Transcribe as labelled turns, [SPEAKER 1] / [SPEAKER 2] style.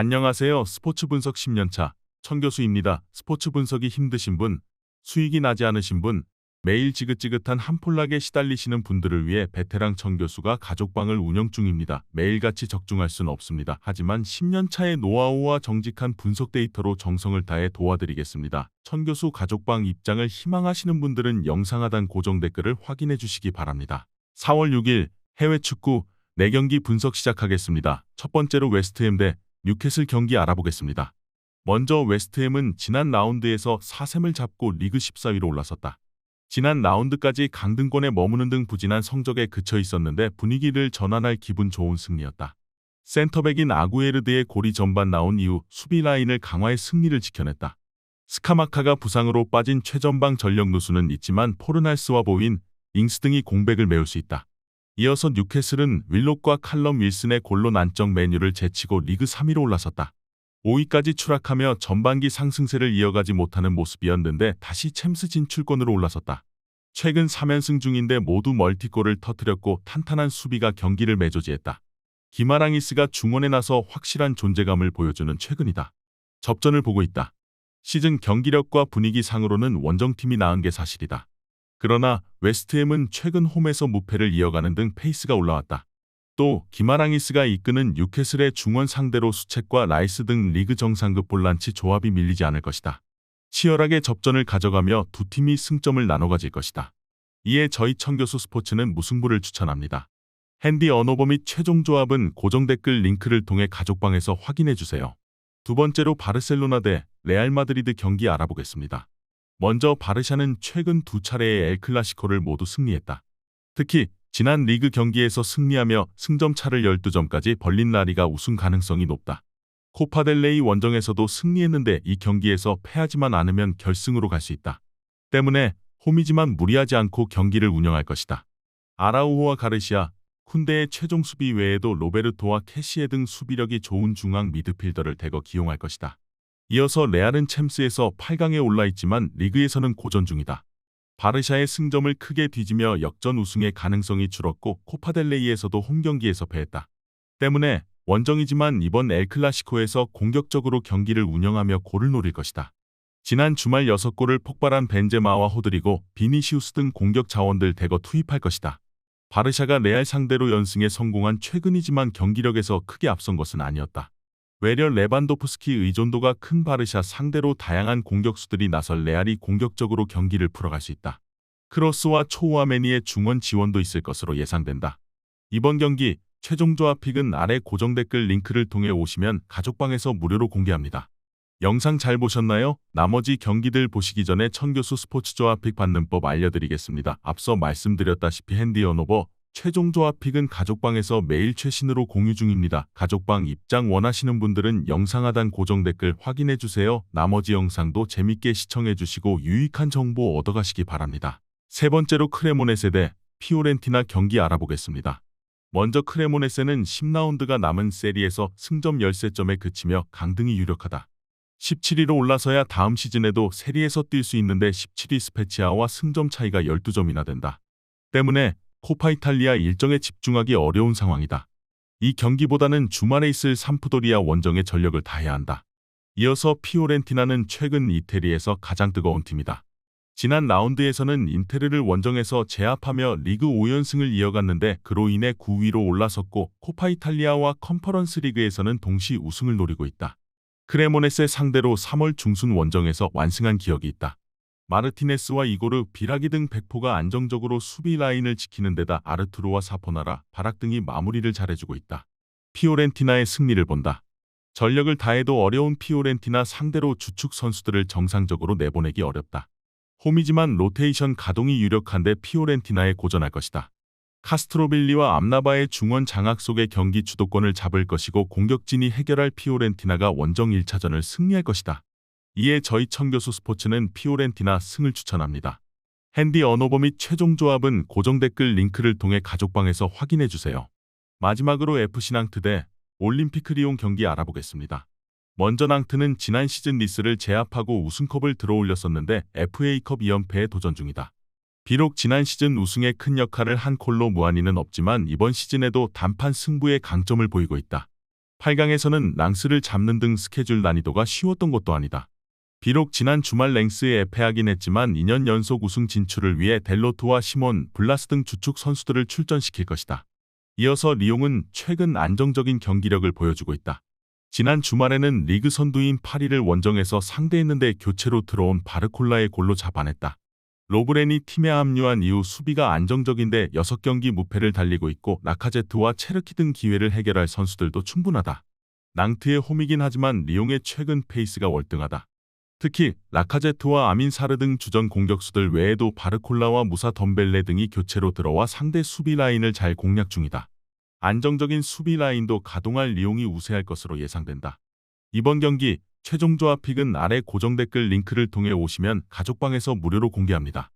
[SPEAKER 1] 안녕하세요. 스포츠 분석 10년차 천교수입니다. 스포츠 분석이 힘드신 분, 수익이 나지 않으신 분, 매일 지긋지긋한 한폴락에 시달리시는 분들을 위해 베테랑 천교수가 가족방을 운영 중입니다. 매일같이 적중할 수는 없습니다. 하지만 10년차의 노하우와 정직한 분석 데이터로 정성을 다해 도와드리겠습니다. 천교수 가족방 입장을 희망하시는 분들은 영상 하단 고정 댓글을 확인해 주시기 바랍니다. 4월 6일 해외 축구 4경기 분석 시작하겠습니다. 첫 번째로 웨스트햄 대 뉴캐슬 경기 알아보겠습니다. 먼저 웨스트햄은 지난 라운드에서 4셈을 잡고 리그 14위로 올라섰다. 지난 라운드까지 강등권에 머무는 등 부진한 성적에 그쳐 있었는데 분위기를 전환할 기분 좋은 승리였다. 센터백인 아구에르드의 골이 전반 나온 이후 수비 라인을 강화해 승리를 지켜냈다. 스카마카가 부상으로 빠진 최전방 전력 누수는 있지만 포르날스와 보인, 잉스 등이 공백을 메울 수 있다. 이어서 뉴캐슬은 윌록과 칼럼 윌슨의 골로 난적 맨유를 제치고 리그 3위로 올라섰다. 5위까지 추락하며 전반기 상승세를 이어가지 못하는 모습이었는데 다시 챔스 진출권으로 올라섰다. 최근 3연승 중인데 모두 멀티골을 터뜨렸고 탄탄한 수비가 경기를 매조지했다. 기마랑이스가 중원에 나서 확실한 존재감을 보여주는 최근이다. 접전을 보고 있다. 시즌 경기력과 분위기 상으로는 원정팀이 나은 게 사실이다. 그러나 웨스트햄은 최근 홈에서 무패를 이어가는 등 페이스가 올라왔다. 또 기마랑이스가 이끄는 뉴캐슬의 중원 상대로 수책과 라이스 등 리그 정상급 볼란치 조합이 밀리지 않을 것이다. 치열하게 접전을 가져가며 두 팀이 승점을 나눠 가질 것이다. 이에 저희 천교수 스포츠는 무승부를 추천합니다. 핸디 언어버 및 최종 조합은 고정 댓글 링크를 통해 가족방에서 확인해주세요. 두 번째로 바르셀로나 대 레알 마드리드 경기 알아보겠습니다. 먼저 바르샤는 최근 두 차례의 엘클라시코를 모두 승리했다. 특히 지난 리그 경기에서 승리하며 승점 차를 12점까지 벌린 라리가 우승 가능성이 높다. 코파델레이 원정에서도 승리했는데 이 경기에서 패하지만 않으면 결승으로 갈 수 있다. 때문에 홈이지만 무리하지 않고 경기를 운영할 것이다. 아라우호와 가르시아, 쿤데의 최종 수비 외에도 로베르토와 캐시에 등 수비력이 좋은 중앙 미드필더를 대거 기용할 것이다. 이어서 레알은 챔스에서 8강에 올라있지만 리그에서는 고전 중이다. 바르샤의 승점을 크게 뒤지며 역전 우승의 가능성이 줄었고 코파델레이에서도 홈경기에서 패했다. 때문에 원정이지만 이번 엘클라시코에서 공격적으로 경기를 운영하며 골을 노릴 것이다. 지난 주말 6골을 폭발한 벤제마와 호드리고, 비니시우스 등 공격 자원들 대거 투입할 것이다. 바르샤가 레알 상대로 연승에 성공한 최근이지만 경기력에서 크게 앞선 것은 아니었다. 외려 레반도프스키 의존도가 큰 바르샤 상대로 다양한 공격수들이 나설 레알이 공격적으로 경기를 풀어갈 수 있다. 크로스와 초우아메니의 중원 지원도 있을 것으로 예상된다. 이번 경기 최종 조합 픽은 아래 고정 댓글 링크를 통해 오시면 가족방에서 무료로 공개합니다. 영상 잘 보셨나요? 나머지 경기들 보시기 전에 천교수 스포츠 조합 픽 받는 법 알려드리겠습니다. 앞서 말씀드렸다시피 핸디 언어버 최종 조합 픽은 가족방에서 매일 최신으로 공유 중입니다. 가족방 입장 원하시는 분들은 영상 하단 고정 댓글 확인해주세요. 나머지 영상도 재밌게 시청해주시고 유익한 정보 얻어가시기 바랍니다. 세 번째로 크레모네세 대 피오렌티나 경기 알아보겠습니다. 먼저 크레모네세는 10라운드가 남은 세리에서 승점 13점에 그치며 강등이 유력하다. 17위로 올라서야 다음 시즌에도 세리에서 뛸 수 있는데 17위 스페치아와 승점 차이가 12점이나 된다. 때문에 코파 이탈리아 일정에 집중하기 어려운 상황이다. 이 경기보다는 주말에 있을 삼프도리아 원정에 전력을 다해야 한다. 이어서 피오렌티나는 최근 이태리에서 가장 뜨거운 팀이다. 지난 라운드에서는 인테르를 원정에서 제압하며 리그 5연승을 이어갔는데 그로 인해 9위로 올라섰고 코파 이탈리아와 컨퍼런스 리그에서는 동시 우승을 노리고 있다. 크레모네세 상대로 3월 중순 원정에서 완승한 기억이 있다. 마르티네스와 이고르, 비라기 등 백포가 안정적으로 수비 라인을 지키는 데다 아르투로와 사포나라, 바락 등이 마무리를 잘해주고 있다. 피오렌티나의 승리를 본다. 전력을 다해도 어려운 피오렌티나 상대로 주축 선수들을 정상적으로 내보내기 어렵다. 홈이지만 로테이션 가동이 유력한데 피오렌티나에 고전할 것이다. 카스트로빌리와 암나바의 중원 장악 속의 경기 주도권을 잡을 것이고 공격진이 해결할 피오렌티나가 원정 1차전을 승리할 것이다. 이에 저희 천교수 스포츠는 피오렌티나 승을 추천합니다. 핸디 언어버 및 최종 조합은 고정 댓글 링크를 통해 가족방에서 확인해주세요. 마지막으로 FC 낭트 대 올림피크 리옹 경기 알아보겠습니다. 먼저 낭트는 지난 시즌 니스를 제압하고 우승컵을 들어올렸었는데 FA컵 2연패에 도전 중이다. 비록 지난 시즌 우승에 큰 역할을 한 콜로 무아니는 없지만 이번 시즌에도 단판 승부의 강점을 보이고 있다. 8강에서는 랑스를 잡는 등 스케줄 난이도가 쉬웠던 것도 아니다. 비록 지난 주말 랭스에 패하긴 했지만 2년 연속 우승 진출을 위해 델로트와 시몬, 블라스 등 주축 선수들을 출전시킬 것이다. 이어서 리옹은 최근 안정적인 경기력을 보여주고 있다. 지난 주말에는 리그 선두인 파리를 원정에서 상대했는데 교체로 들어온 바르콜라의 골로 잡아냈다. 로브렌이 팀에 합류한 이후 수비가 안정적인데 6경기 무패를 달리고 있고 라카제트와 체르키 등 기회를 해결할 선수들도 충분하다. 낭트의 홈이긴 하지만 리옹의 최근 페이스가 월등하다. 특히 라카제트와 아민 사르 등 주전 공격수들 외에도 바르콜라와 무사 덤벨레 등이 교체로 들어와 상대 수비 라인을 잘 공략 중이다. 안정적인 수비 라인도 가동할 리옹이 우세할 것으로 예상된다. 이번 경기 최종 조합 픽은 아래 고정 댓글 링크를 통해 오시면 가족방에서 무료로 공개합니다.